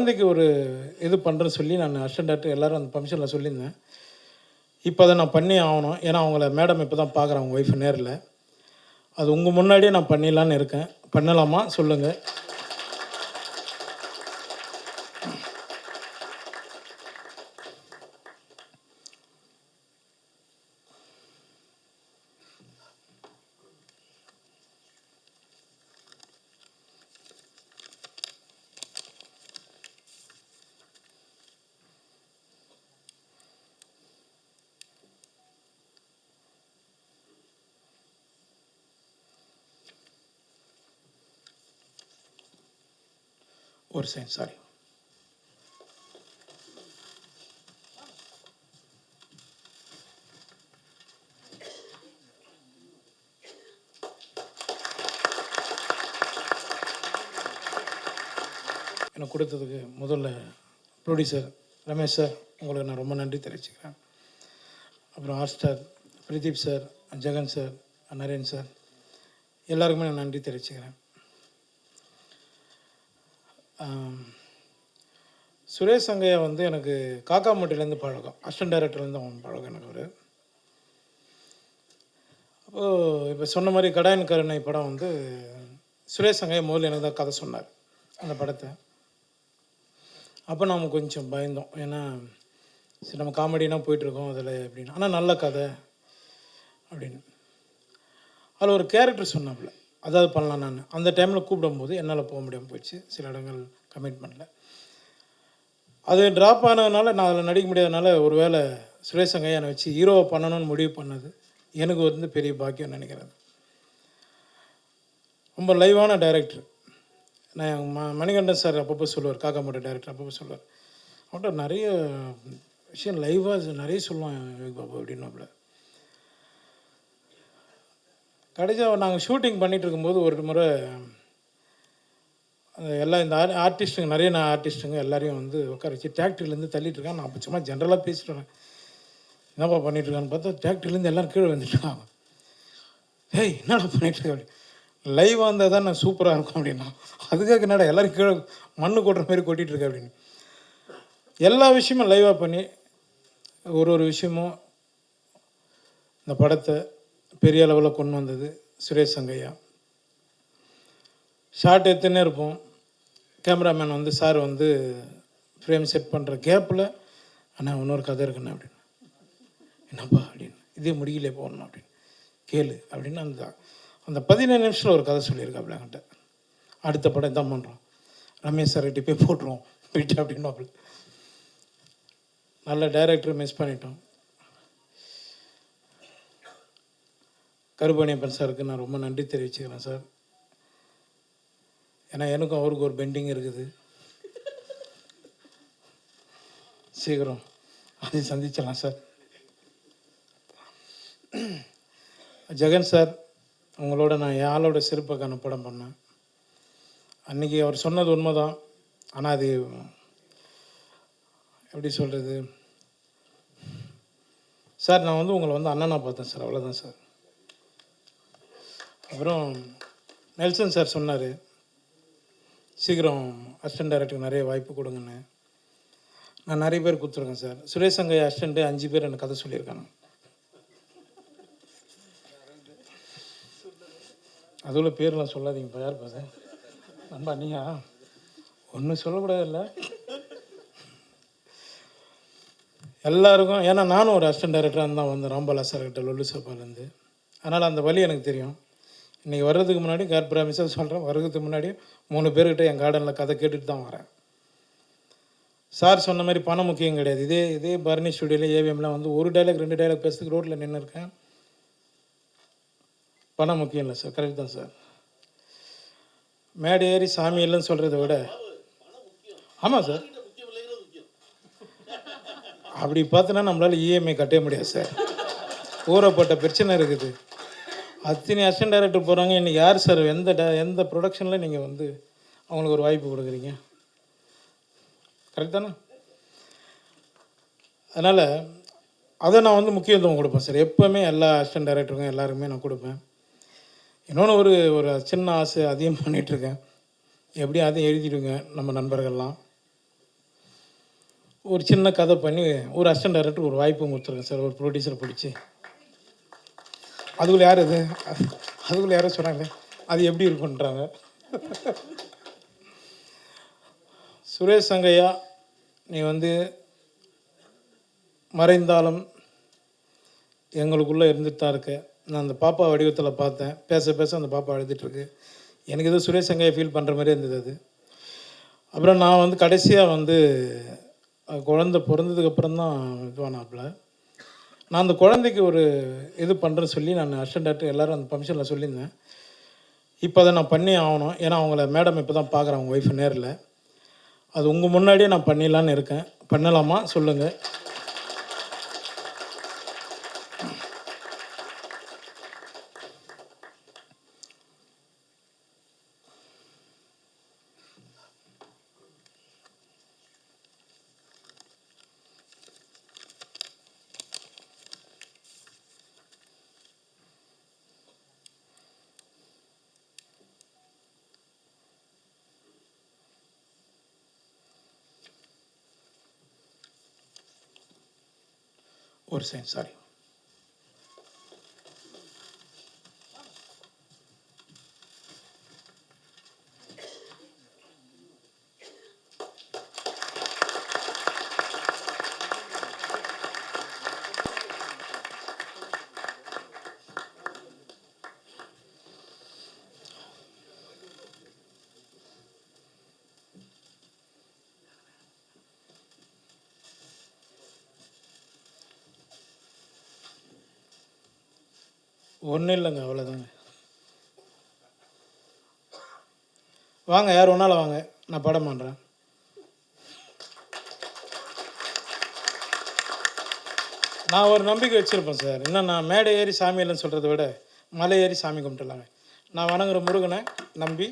குழந்தைக்கு ஒரு இது பண்ணுறேன்னு சொல்லி நான் அசிஸ்டன்ட் டைரக்டர் எல்லோரும் அந்த ஃபங்க்ஷனில் சொல்லியிருந்தேன். இப்போ அதை நான் பண்ணி ஆகணும். ஏன்னா அவங்கள மேடம் இப்போ தான் பார்க்குறேன் அவங்க ஒய்ஃபை நேரில். அது உங்கள் முன்னாடியே நான் பண்ணிடலான்னு இருக்கேன். பண்ணலாமா சொல்லுங்கள். ஒரு செகண்ட், சாரி. எனக்கு கொடுத்ததுக்கு முதல்ல ப்ரொடியூசர் ரமேஷ் சார், உங்களுக்கு நான் ரொம்ப நன்றி தெரிவிச்சுக்கிறேன். அப்புறம் ஆர்ஸ்டார் Pradeep sir, Jagan sir, Naren sir, எல்லாருக்குமே நான் நன்றி தெரிவிச்சுக்கிறேன். சுரேஷ் சங்கையா வந்து எனக்கு காக்காமட்டிலேருந்து பழக்கம், அசிஸ்டன்ட் டைரக்டர்லேருந்து அவன் பழக்கம் எனக்கு. ஒரு அப்போது இப்போ சொன்ன மாதிரி கடாயன் கருணை படம் வந்து சுரேஷ் சங்கையா முதல்ல எனக்கு தான் கதை சொன்னார் அந்த படத்தை. அப்போ நாம் கொஞ்சம் பயந்தோம், ஏன்னா சரி நம்ம காமெடினா போயிட்டுருக்கோம் அதில் அப்படின்னு. ஆனால் நல்ல கதை அப்படின்னு. அதில் ஒரு கேரக்டர் சொன்னாப்புல, அதாவது பண்ணலாம். நான் அந்த டைமில் கூப்பிடும்போது என்னால் போக முடியாமல் போயிடுச்சு, சில இடங்கள் கமிட்மெண்ட்டில். அது ட்ராப் ஆனதுனால நான் அதில் நடிக்க முடியாதனால ஒரு வேளை சுரேஷ் சங்கையா என்னை வச்சு ஹீரோவை பண்ணணும்னு முடிவு பண்ணது எனக்கு வந்து பெரிய பாக்கியம் நினைக்கிறேன். ரொம்ப லைவான டைரக்டர். நான் மணிகண்டன் சார் அப்பப்போ சொல்லுவார், காக்காமோட டைரக்டர் அப்பப்போ சொல்லுவார், அவன்கிட்ட நிறைய விஷயம் லைவாக நிறைய சொல்லுவான் யோகி பாபு அப்படின்னாப்புல. கடைசியாக நாங்கள் ஷூட்டிங் பண்ணிகிட்டு இருக்கும்போது ஒரு முறை எல்லாம் இந்த ஆர்டிஸ்ட்டுங்க, நிறைய ஆர்டிஸ்ட்டுங்க எல்லாரையும் வந்து உட்கார வச்சு டிராக்டர்லேருந்து தள்ளிட்டு இருக்கான். நான் அப்போ சும்மா ஜென்ரலாக பேசிட்டு வரேன், என்னப்பா பண்ணிகிட்ருக்கான்னு பார்த்தா டிராக்டர்லேருந்து எல்லோரும் கீழே வந்துட்டுருக்காங்க. ஏய் என்னடா பண்ணிகிட்ருக்க அப்படி, லைவாக இருந்தால் தான் நான் சூப்பராக இருக்கும் அப்படின்னா, அதுக்காக என்னடா எல்லோரும் கீழே மண்ணு கொட்டுற மாதிரி கொட்டிகிட்ருக்க அப்படின்னு. எல்லா விஷயமும் லைவாக பண்ணி ஒரு விஷயமும் இந்த படத்தை பெரிய அளவில் கொண்டு வந்தது சுரேஷ் சங்கையா. ஷார்ட் எடுத்துன்னே இருப்போம், கேமராமேன் வந்து சார் வந்து ஃப்ரேம் செட் பண்ணுற கேப்பில் அண்ணா இன்னொரு கதை இருக்குண்ணா அப்படின்னு. என்னப்பா அப்படின்னு, இதே முடியலே போகணும் அப்படின்னு, கேளு அப்படின்னு. அந்த 15 நிமிஷத்தில் ஒரு கதை சொல்லியிருக்காப்புல என்கிட்ட. அடுத்த படம் இதான் பண்ணுறோம், ரமேஷ் சார்கிட்ட போய் போட்டுருவோம் போயிட்டு அப்படின்னு. நல்ல டைரக்டர் மிஸ் பண்ணிட்டோம். கருப்பணியப்பன் சாருக்கு நான் ரொம்ப நன்றி தெரிவிச்சுக்கிறேன் சார். ஏன்னா எனக்கும் அவருக்கு ஒரு பெண்டிங் இருக்குது, சீக்கிரம் அதை சந்திச்சிடலாம் சார். ஜெகன் சார், உங்களோட நான் என் ஆளோட சிறப்புக்கான படம் பண்ணேன். அன்றைக்கி அவர் சொன்னது உண்மை தான், ஆனால் அது எப்படி சொல்கிறது சார், நான் வந்து உங்களை வந்து அண்ணனாக பார்த்தேன் சார், அவ்வளோதான் சார். அப்புறம் நெல்சன் சார் சொன்னார், சீக்கிரம் அசிஸ்டன்ட் டைரக்டருக்கு நிறைய வாய்ப்பு கொடுங்கன்னு. நான் நிறைய பேர் கொடுத்துருக்கேன் சார். சுரேஷ் சங்கையா அசிஸ்டண்ட்டு 5 பேர் எனக்கு கதை சொல்லியிருக்காங்க. அதுவும் பேர்லாம் சொல்லாதீங்கப்பா, யார் பாரு நண்பா, நீங்கள் ஒன்றும் சொல்லக்கூடாது இல்லை எல்லாருக்கும். ஏன்னா நானும் ஒரு அசிஸ்டன்ட் டைரக்டராக தான் வந்தேன் ராம்பாலா சார்கிட்ட லொல்லு சப்பாலேருந்து. அதனால் அந்த வழி எனக்கு தெரியும். இன்றைக்கி வர்றதுக்கு முன்னாடி காட் ப்ராமிஸாக சொல்கிறேன், வர்றதுக்கு முன்னாடி 3 பேர்கிட்ட என் கார்டனில் கதை கேட்டுட்டு தான் வரேன். சார் சொன்ன மாதிரி பணம் முக்கியம் கிடையாது. இதே பரணி ஸ்டுடியோவில் ஏவிஎம்லாம் வந்து ஒரு டைலாக் 2 டைலாக் பேசுறதுக்கு ரோட்டில் நின்று இருக்கேன். பணம் முக்கியம் இல்லை சார், கரெக்ட் தான் சார். மேடை ஏறி சாமி இல்லைன்னு சொல்கிறத விட, ஆமாம் சார், அப்படி பார்த்தோன்னா நம்மளால் இஎம்ஐ கட்டவே முடியாது சார். ஊறப்பட்ட பிரச்சனை இருக்குது. அத்தனை அசிஸ்டன்ட் டைரக்டர் போகிறாங்க. இன்றைக்கி யார் சார் எந்த ப்ரொடக்ஷனில் நீங்கள் வந்து அவங்களுக்கு ஒரு வாய்ப்பு கொடுக்குறீங்க? கரெக்ட் தானே? அதனால் அதை நான் வந்து முக்கியத்துவம் கொடுப்பேன் சார். எப்போவுமே எல்லா அசிஸ்டன்ட் டைரக்டருக்கும் எல்லாருக்குமே நான் கொடுப்பேன். இன்னொன்று ஒரு சின்ன ஆசை அதிகம் பண்ணிகிட்ருக்கேன், எப்படியும் அதையும் எழுதிடுங்க நம்ம நண்பர்கள்லாம். ஒரு சின்ன கதை பண்ணி ஒரு அசிஸ்டன்ட் டைரக்டர் ஒரு வாய்ப்பு கொடுத்துருக்கேன் சார், ஒரு ப்ரொடியூசரை பிடிச்சி. அதுக்குள்ளே யார் அது, அதுக்குள்ளே யாரோ சொன்னாங்க அது எப்படி இருக்குன்றாங்க. சுரேஷ் சங்கையா, நீ வந்து மறைந்தாலும் எங்களுக்குள்ளே இருந்துட்டு தான் இருக்க. நான் அந்த பாப்பா வடிவத்தில் பார்த்தேன், பேச பேச அந்த பாப்பா அழுதுட்டுருக்கு. எனக்கு எதுவும் சுரேஷ் சங்கையை ஃபீல் பண்ணுற மாதிரியே இருந்தது அது. அப்புறம் நான் வந்து கடைசியாக வந்து குழந்த பிறந்ததுக்கப்புறம் தான் இதுவானாப்புல. நான் அந்த குழந்தைக்கு ஒரு இது பண்ணுறேன்னு சொல்லி நான் அசிஸ்டன்ட் டைரக்டர் எல்லோரும் அந்த ஃபங்க்ஷனில் சொல்லியிருந்தேன். இப்போ அதை நான் பண்ணி ஆகணும். ஏன்னா அவங்கள மேடம் இப்போ தான் பார்க்குறேன், அவங்க ஒய்ஃபு நேரில். அது உங்கள் முன்னாடியே நான் பண்ணிடலான்னு இருக்கேன். பண்ணலாமா சொல்லுங்கள். ஒரு செகண்ட், சாரி. ஒன்றும் இல்லைங்க, அவ்வளோதாங்க. வாங்க, யார் ஒன்றால் வாங்க, நான் படம் பண்ணுறேன். நான் ஒரு நம்பிக்கை வச்சுருப்பேன் சார். இன்னும் நான் மேடை ஏறி சாமி இல்லைன்னு சொல்கிறத விட மலை ஏறி சாமி கும்பிட்டுலாங்க. நான் வணங்குற முருகனை நம்பி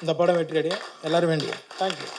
இந்த படம் வெற்றி அடைய எல்லோரும் வேண்டிய. தேங்க்யூ.